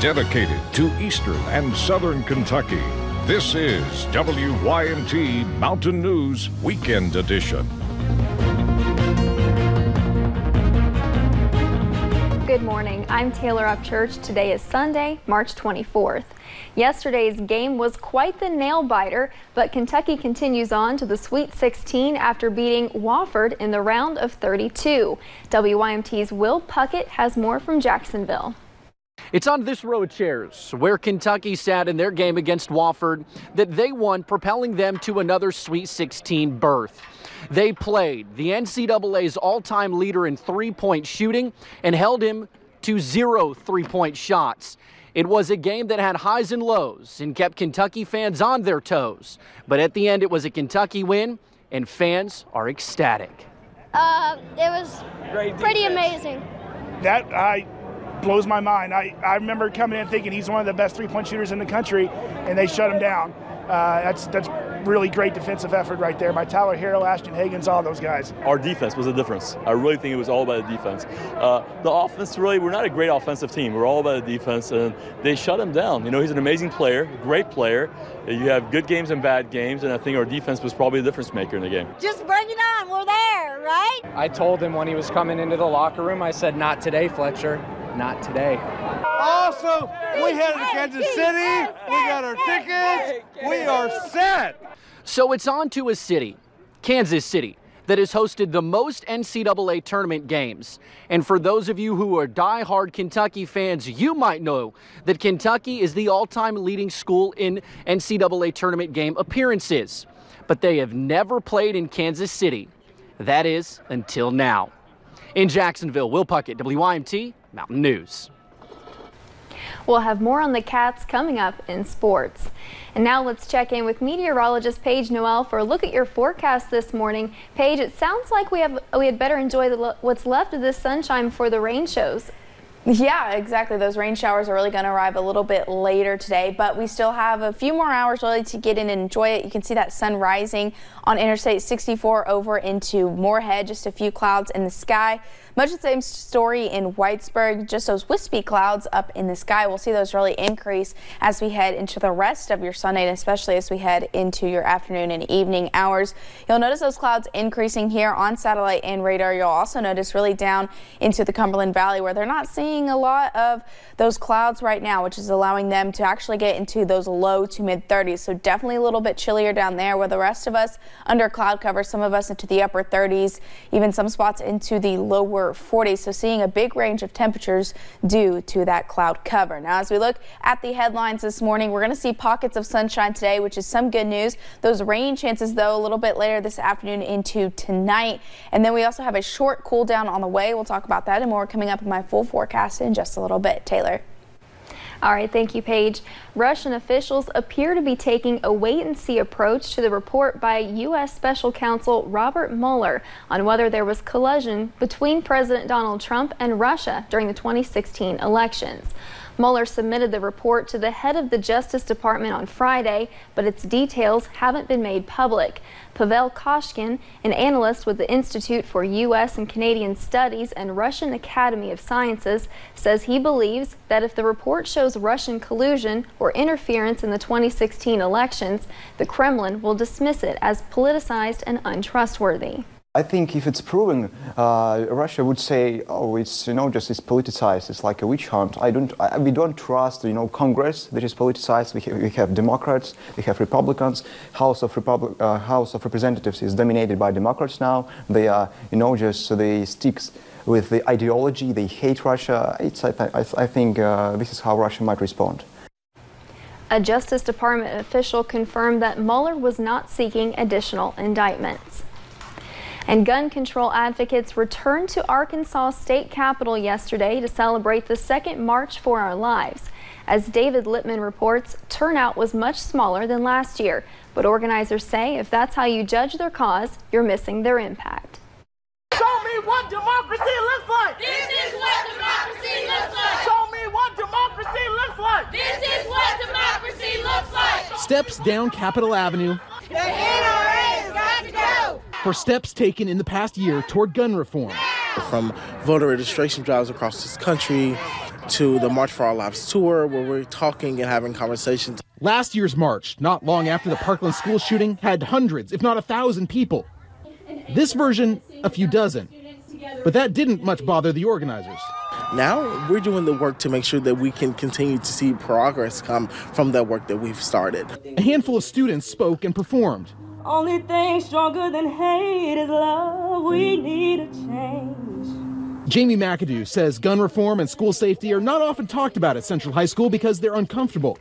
dedicated to Eastern and Southern Kentucky. This is WYMT Mountain News Weekend Edition. Good morning. I'm Taylor Upchurch. Today is Sunday, March 24th. Yesterday's game was quite the nail-biter, but Kentucky continues on to the Sweet 16 after beating Wofford in the round of 32. WYMT's Will Puckett has more from Jacksonville. It's on this row of chairs where Kentucky sat in their game against Wofford that they won, propelling them to another Sweet 16 berth. They played the NCAA's all-time leader in three-point shooting and held him to 0 three-point shots. It was a game that had highs and lows and kept Kentucky fans on their toes. But at the end, it was a Kentucky win, and fans are ecstatic. It was pretty amazing. That blows my mind. I remember coming in thinking he's one of the best three-point shooters in the country, and they shut him down. That's really great defensive effort right there by Tyler Harrell, Ashton Higgins, all those guys. Our defense was the difference. I really think it was all about the defense. The offense, really, we're not a great offensive team. We're all about the defense, and they shut him down. You know, he's an amazing player, great player. You have good games and bad games, and I think our defense was probably the difference maker in the game. Just bring it on. We're there, right? I told him when he was coming into the locker room, I said, "Not today, Fletcher. Not today." Awesome! We headed to Kansas City. We got our tickets. We are set. So it's on to a city, Kansas City, that has hosted the most NCAA tournament games. And for those of you who are die-hard Kentucky fans, you might know that Kentucky is the all-time leading school in NCAA tournament game appearances. But they have never played in Kansas City. That is, until now. In Jacksonville, Will Puckett, WYMT Mountain News. We'll have more on the Cats coming up in sports. And now let's check in with meteorologist Paige Noel for a look at your forecast this morning. Paige, it sounds like we had better enjoy what's left of this sunshine before the rain shows. Yeah, exactly. Those rain showers are really going to arrive a little bit later today, but we still have a few more hours really to get in and enjoy it. You can see that sun rising on Interstate 64 over into Moorhead, just a few clouds in the sky. Much the same story in Whitesburg, just those wispy clouds up in the sky. We'll see those really increase as we head into the rest of your Sunday, and especially as we head into your afternoon and evening hours. You'll notice those clouds increasing here on satellite and radar. You'll also notice really down into the Cumberland Valley where they're not seeing a lot of those clouds right now, which is allowing them to actually get into those low to mid 30s. So definitely a little bit chillier down there, where the rest of us under cloud cover, some of us into the upper 30s, even some spots into the lower 40s. So seeing a big range of temperatures due to that cloud cover. Now, as we look at the headlines this morning, we're going to see pockets of sunshine today, which is some good news. Those rain chances, though, a little bit later this afternoon into tonight. And then we also have a short cool down on the way. We'll talk about that and more coming up in my full forecast in just a little bit. Taylor. All right, thank you, Paige. Russian officials appear to be taking a wait-and-see approach to the report by U.S. Special Counsel Robert Mueller on whether there was collusion between President Donald Trump and Russia during the 2016 elections. Mueller submitted the report to the head of the Justice Department on Friday, but its details haven't been made public. Pavel Koshkin, an analyst with the Institute for U.S. and Canadian Studies and Russian Academy of Sciences, says he believes that if the report shows Russian collusion or interference in the 2016 elections, the Kremlin will dismiss it as politicized and untrustworthy. I think if it's proven, Russia would say, "Oh, it's it's politicized. It's like a witch hunt." We don't trust Congress that is politicized. We have Democrats, we have Republicans. House of Representatives is dominated by Democrats now. They are they stick with the ideology. They hate Russia. I think this is how Russia might respond. A Justice Department official confirmed that Mueller was not seeking additional indictments. And gun control advocates returned to Arkansas State Capitol yesterday to celebrate the second March for Our Lives. As David Lippman reports, turnout was much smaller than last year, but organizers say if that's how you judge their cause, you're missing their impact. Show me what democracy looks like! This is what democracy looks like! Show me what democracy looks like! This is what democracy looks like! Steps down Capitol Avenue. The NRA has got to go! For steps taken in the past year toward gun reform. from voter registration drives across this country to the March for Our Lives tour, where we're talking and having conversations. Last year's march, not long after the Parkland school shooting, had hundreds, if not 1,000 people. This version, a few dozen. But that didn't much bother the organizers. Now we're doing the work to make sure that we can continue to see progress come from that work that we've started. A handful of students spoke and performed. Only thing stronger than hate is love. We need a change. Jamie McAdoo says gun reform and school safety are not often talked about at Central High School because they're uncomfortable.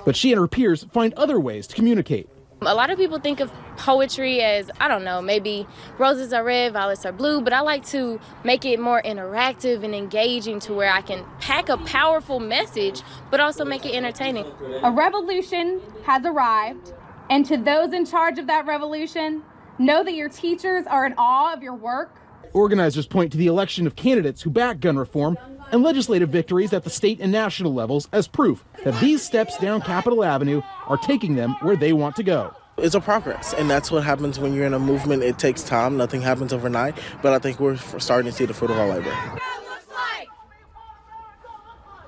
But she and her peers find other ways to communicate. A lot of people think of poetry as, I don't know, maybe roses are red, violets are blue, but I like to make it more interactive and engaging to where I can pack a powerful message, but also make it entertaining. A revolution has arrived, and to those in charge of that revolution, know that your teachers are in awe of your work. Organizers point to the election of candidates who back gun reform and legislative victories at the state and national levels as proof that these steps down Capitol Avenue are taking them where they want to go. It's a progress, and that's what happens when you're in a movement. It takes time. Nothing happens overnight, but I think we're starting to see the fruit of our labor.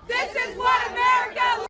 This is what America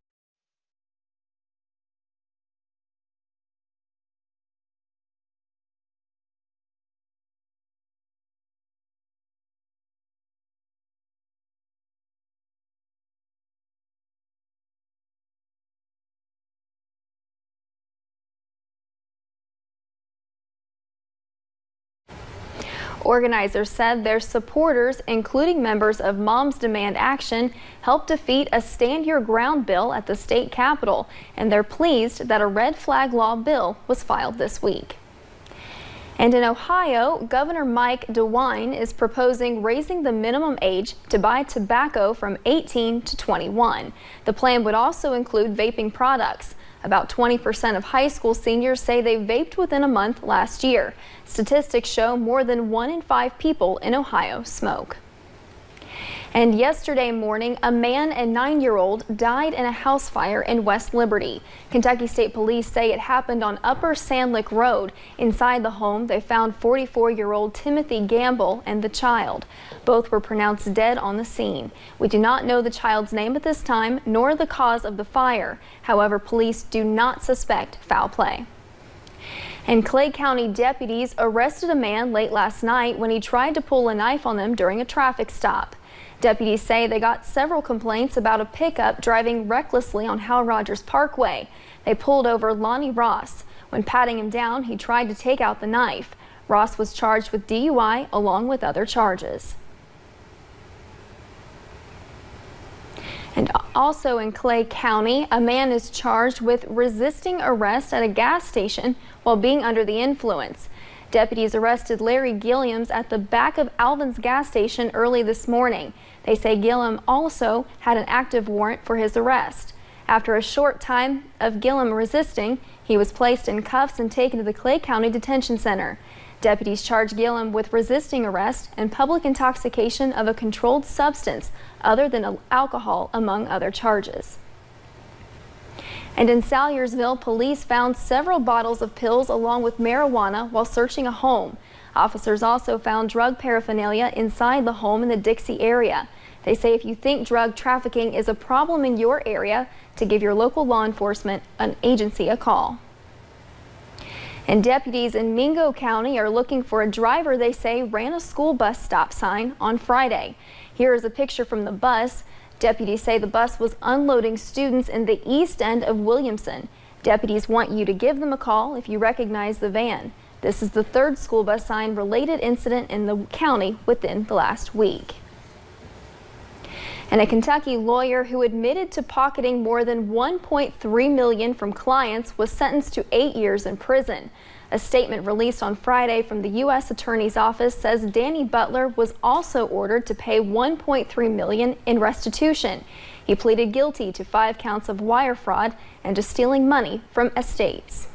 Organizers said their supporters, including members of Moms Demand Action, helped defeat a Stand Your Ground bill at the state capitol, and they're pleased that a red flag law bill was filed this week. And in Ohio, Governor Mike DeWine is proposing raising the minimum age to buy tobacco from 18 to 21. The plan would also include vaping products. About 20% of high school seniors say they vaped within a month last year. Statistics show more than 1 in 5 people in Ohio smoke. And yesterday morning, a man and 9-year-old died in a house fire in West Liberty. Kentucky State Police say it happened on Upper Sandlick Road. Inside the home, they found 44-year-old Timothy Gamble and the child. Both were pronounced dead on the scene. We do not know the child's name at this time, nor the cause of the fire. However, police do not suspect foul play. And Clay County deputies arrested a man late last night when he tried to pull a knife on them during a traffic stop. Deputies say they got several complaints about a pickup driving recklessly on Hal Rogers Parkway. They pulled over Lonnie Ross. When patting him down, he tried to take out the knife. Ross was charged with DUI along with other charges. And also in Clay County, a man is charged with resisting arrest at a gas station while being under the influence. Deputies arrested Larry Gilliams at the back of Alvin's gas station early this morning. They say Gilliam also had an active warrant for his arrest. After a short time of Gilliam resisting, he was placed in cuffs and taken to the Clay County Detention Center. Deputies charged Gilliam with resisting arrest and public intoxication of a controlled substance other than alcohol, among other charges. And in Salyersville, police found several bottles of pills along with marijuana while searching a home. Officers also found drug paraphernalia inside the home in the Dixie area. They say if you think drug trafficking is a problem in your area, to give your local law enforcement agency a call. And deputies in Mingo County are looking for a driver they say ran a school bus stop sign on Friday. Here is a picture from the bus. Deputies say the bus was unloading students in the east end of Williamson. Deputies want you to give them a call if you recognize the van. This is the third school bus sign related incident in the county within the last week. And a Kentucky lawyer who admitted to pocketing more than $1.3 million from clients was sentenced to 8 years in prison. A statement released on Friday from the U.S. Attorney's Office says Danny Butler was also ordered to pay $1.3 million in restitution. He pleaded guilty to 5 counts of wire fraud and to stealing money from estates.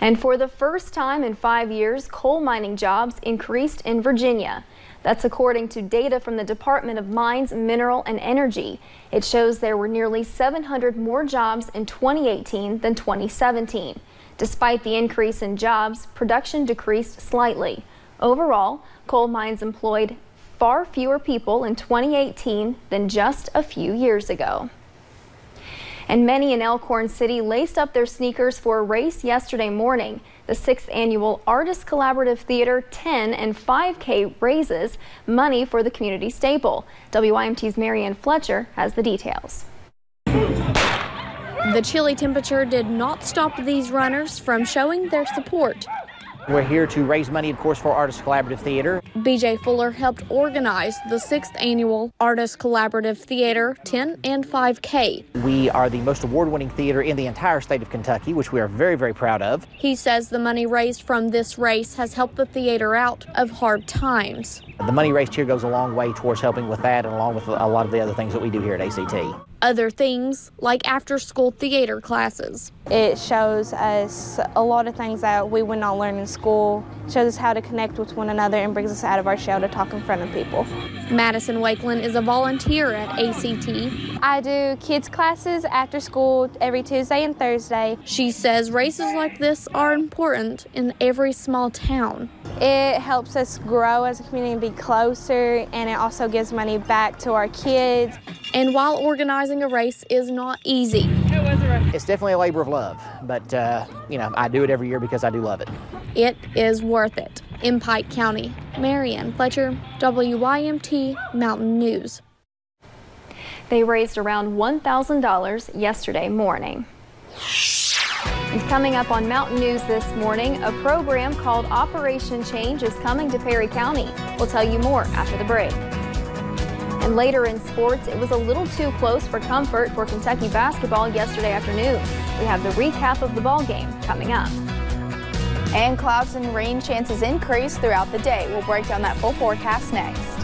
And for the first time in 5 years, coal mining jobs increased in Virginia. That's according to data from the Department of Mines, Mineral and Energy. It shows there were nearly 700 more jobs in 2018 than 2017. Despite the increase in jobs, production decreased slightly. Overall, coal mines employed far fewer people in 2018 than just a few years ago. And many in Elkhorn City laced up their sneakers for a race yesterday morning. The 6th annual Artist Collaborative Theater 10 and 5K raises money for the community staple. WYMT's Marianne Fletcher has the details. The chilly temperature did not stop these runners from showing their support. We're here to raise money, of course, for Artist Collaborative Theater. BJ Fuller helped organize the 6th annual Artist Collaborative Theater 10 and 5K. We are the most award-winning theater in the entire state of Kentucky, which we are very, very proud of. He says the money raised from this race has helped the theater out of hard times. The money raised here goes a long way towards helping with that, and along with a lot of the other things that we do here at ACT. Other things like after-school theater classes. It shows us a lot of things that we would not learn in school. It shows us how to connect with one another and brings us out of our shell to talk in front of people. Madison Wakeland is a volunteer at ACT. I do kids classes after school every Tuesday and Thursday. She says races like this are important in every small town. It helps us grow as a community and be closer, and it also gives money back to our kids. And while organizing a race is not easy, it's definitely a labor of love, but I do it every year because I do love it. It is worth it. In Pike County, Marianne Fletcher, WYMT Mountain News. They raised around $1,000 yesterday morning. And coming up on Mountain News this morning, a program called Operation Change is coming to Perry County. We'll tell you more after the break. And later in sports, it was a little too close for comfort for Kentucky basketball yesterday afternoon. We have the recap of the ball game coming up. And clouds and rain chances increase throughout the day. We'll break down that full forecast next.